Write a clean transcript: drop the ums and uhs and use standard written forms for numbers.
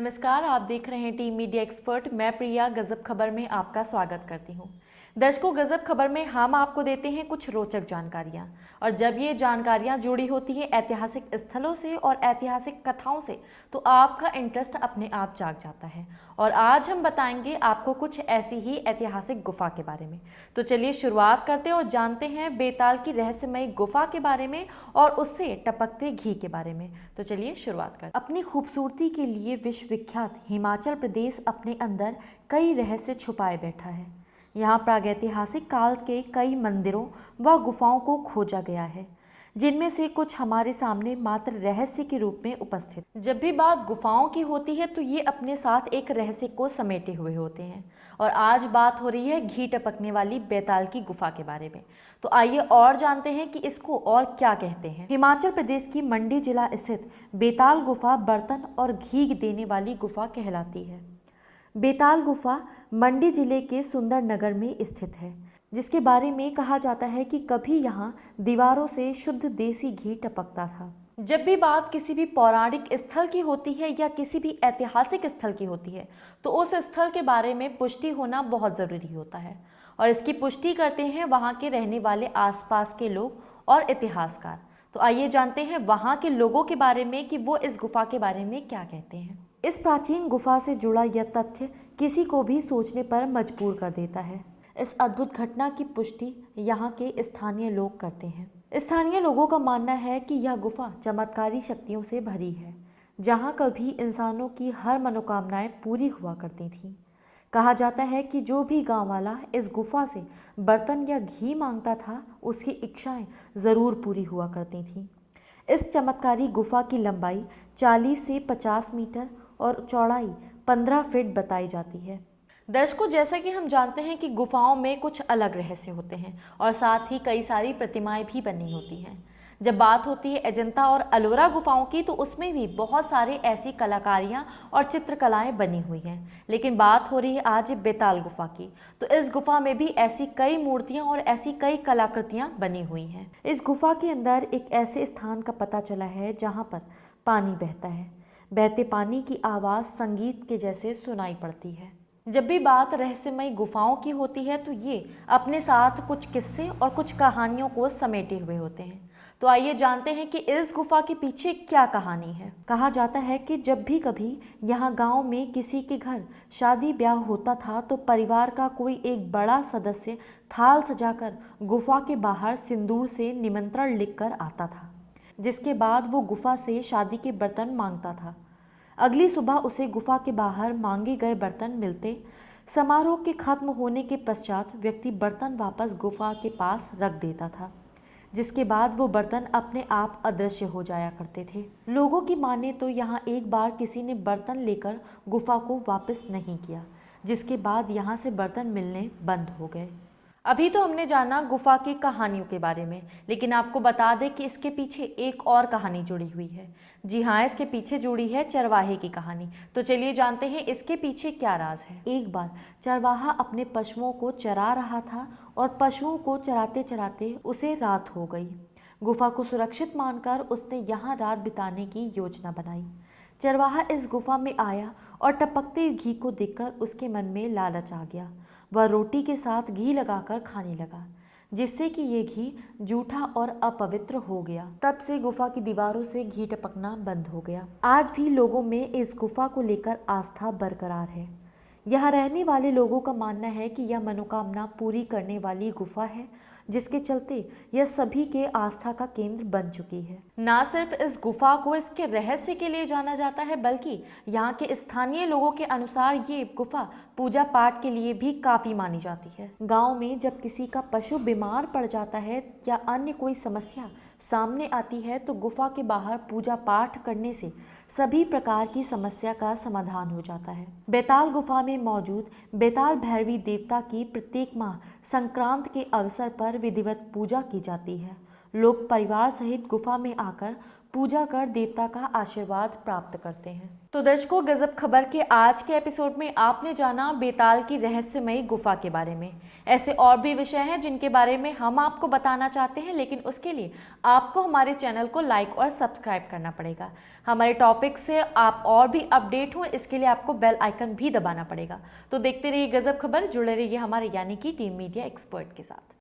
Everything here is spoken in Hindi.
नमस्कार, आप देख रहे हैं टीम मीडिया एक्सपर्ट। मैं प्रिया गजब खबर में आपका स्वागत करती हूं। दर्शकों, गजब खबर में हम आपको देते हैं कुछ रोचक जानकारियां, और जब ये जानकारियां जुड़ी होती है ऐतिहासिक स्थलों से और ऐतिहासिक कथाओं से तो आपका इंटरेस्ट अपने आप जाग जाता है। और आज हम बताएंगे आपको कुछ ऐसी ही ऐतिहासिक गुफा के बारे में। तो चलिए शुरुआत करते हैं और जानते हैं बेताल की रहस्यमयी गुफा के बारे में और उससे टपकते घी के बारे में। तो चलिए शुरुआत करते हैं। अपनी खूबसूरती के लिए विश्वविख्यात हिमाचल प्रदेश अपने अंदर कई रहस्य छुपाए बैठा है। यहाँ प्रागैतिहासिक काल के कई मंदिरों व गुफाओं को खोजा गया है, जिनमें से कुछ हमारे सामने मात्र रहस्य के रूप में उपस्थित। जब भी बात गुफाओं की होती है तो ये अपने साथ एक रहस्य को समेटे हुए होते हैं, और आज बात हो रही है घी टपकने वाली बेताल की गुफा के बारे में। तो आइए और जानते हैं कि इसको और क्या कहते हैं। हिमाचल प्रदेश की मंडी जिला स्थित बेताल गुफा बर्तन और घी देने वाली गुफा कहलाती है। बेताल गुफा मंडी जिले के सुंदरनगर में स्थित है, जिसके बारे में कहा जाता है कि कभी यहाँ दीवारों से शुद्ध देसी घी टपकता था। जब भी बात किसी भी पौराणिक स्थल की होती है या किसी भी ऐतिहासिक स्थल की होती है तो उस स्थल के बारे में पुष्टि होना बहुत ज़रूरी होता है, और इसकी पुष्टि करते हैं वहाँ के रहने वाले आसपास के लोग और इतिहासकार। तो आइए जानते हैं वहाँ के लोगों के बारे में कि वो इस गुफा के बारे में क्या कहते हैं। इस प्राचीन गुफा से जुड़ा यह तथ्य किसी को भी सोचने पर मजबूर कर देता है। इस अद्भुत घटना की पुष्टि यहाँ के स्थानीय लोग करते हैं। स्थानीय लोगों का मानना है कि यह गुफा चमत्कारी शक्तियों से भरी है, जहाँ कभी इंसानों की हर मनोकामनाएं पूरी हुआ करती थीं। कहा जाता है कि जो भी गांव वाला इस गुफा से बर्तन या घी मांगता था, उसकी इच्छाएं ज़रूर पूरी हुआ करती थीं। इस चमत्कारी गुफा की लंबाई 40 से 50 मीटर और चौड़ाई 15 फीट बताई जाती है। दर्शकों, जैसा कि हम जानते हैं कि गुफाओं में कुछ अलग रहस्य होते हैं और साथ ही कई सारी प्रतिमाएं भी बनी होती हैं। जब बात होती है अजंता और अलोरा गुफाओं की तो उसमें भी बहुत सारे ऐसी कलाकारियां और चित्रकलाएं बनी हुई हैं। लेकिन बात हो रही है आज बेताल गुफा की, तो इस गुफा में भी ऐसी कई मूर्तियां और ऐसी कई कलाकृतियां बनी हुई हैं। इस गुफा के अंदर एक ऐसे स्थान का पता चला है जहां पर पानी बहता है। बहते पानी की आवाज़ संगीत के जैसे सुनाई पड़ती है। जब भी बात रहस्यमयी गुफाओं की होती है तो ये अपने साथ कुछ किस्से और कुछ कहानियों को समेटे हुए होते हैं। तो आइए जानते हैं कि इस गुफा के पीछे क्या कहानी है। कहा जाता है कि जब भी कभी यहाँ गांव में किसी के घर शादी ब्याह होता था तो परिवार का कोई एक बड़ा सदस्य थाल सजाकर गुफा के बाहर सिंदूर से निमंत्रण लिखकर आता था, जिसके बाद वो गुफा से शादी के बर्तन मांगता था। अगली सुबह उसे गुफा के बाहर मांगे गए बर्तन मिलते। समारोह के खत्म होने के पश्चात व्यक्ति बर्तन वापस गुफा के पास रख देता था, जिसके बाद वो बर्तन अपने आप अदृश्य हो जाया करते थे। लोगों की माने तो यहाँ एक बार किसी ने बर्तन लेकर गुफा को वापस नहीं किया, जिसके बाद यहाँ से बर्तन मिलने बंद हो गए। अभी तो हमने जाना गुफा की कहानियों के बारे में, लेकिन आपको बता दें कि इसके पीछे एक और कहानी जुड़ी हुई है। जी हाँ, इसके पीछे जुड़ी है चरवाहे की कहानी। तो चलिए जानते हैं इसके पीछे क्या राज है। एक बार चरवाहा अपने पशुओं को चरा रहा था और पशुओं को चराते चराते उसे रात हो गई। गुफा को सुरक्षित मानकर उसने यहाँ रात बिताने की योजना बनाई। चरवाहा इस गुफा में आया और टपकते घी को देखकर उसके मन में लालच आ गया। वह रोटी के साथ घी लगाकर खाने लगा, जिससे कि ये घी जूठा और अपवित्र हो गया। तब से गुफा की दीवारों से घी टपकना बंद हो गया। आज भी लोगों में इस गुफा को लेकर आस्था बरकरार है। यहाँ रहने वाले लोगों का मानना है कि यह मनोकामना पूरी करने वाली गुफा है, जिसके चलते यह सभी के आस्था का केंद्र बन चुकी है। ना सिर्फ इस गुफा को इसके रहस्य के लिए जाना जाता है, बल्कि यहाँ के स्थानीय लोगों के अनुसार ये गुफा पूजा पाठ के लिए भी काफ़ी मानी जाती है। गांव में जब किसी का पशु बीमार पड़ जाता है या अन्य कोई समस्या सामने आती है तो गुफा के बाहर पूजा पाठ करने से सभी प्रकार की समस्या का समाधान हो जाता है। बेताल गुफा में मौजूद बेताल भैरवी देवता की प्रत्येक माह संक्रांत के अवसर पर विधिवत पूजा की जाती है। लोग परिवार सहित गुफा में आकर पूजा कर देवता का आशीर्वाद प्राप्त करते हैं। तो दर्शकों, गजब खबर के आज के एपिसोड में आपने जाना बेताल की रहस्यमयी गुफा के बारे में। ऐसे और भी विषय हैं जिनके बारे में हम आपको बताना चाहते हैं, लेकिन उसके लिए आपको हमारे चैनल को लाइक और सब्सक्राइब करना पड़ेगा। हमारे टॉपिक से आप और भी अपडेट हो, इसके लिए आपको बेल आइकन भी दबाना पड़ेगा। तो देखते रहिए गजब खबर, जुड़े रहिए हमारे यानी कि टीम मीडिया एक्सपर्ट के साथ।